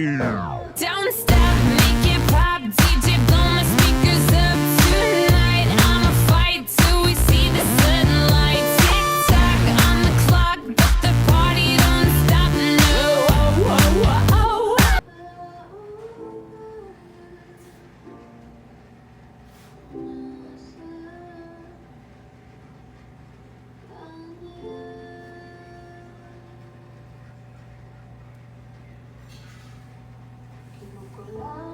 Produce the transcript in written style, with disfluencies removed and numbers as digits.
Don't stop, make it pop, DJ blow my speakers up tonight. I'ma fight till we see the sunlight. Tick tock on the clock, but the party don't stop. No, oh, oh, oh, oh. Kinukulang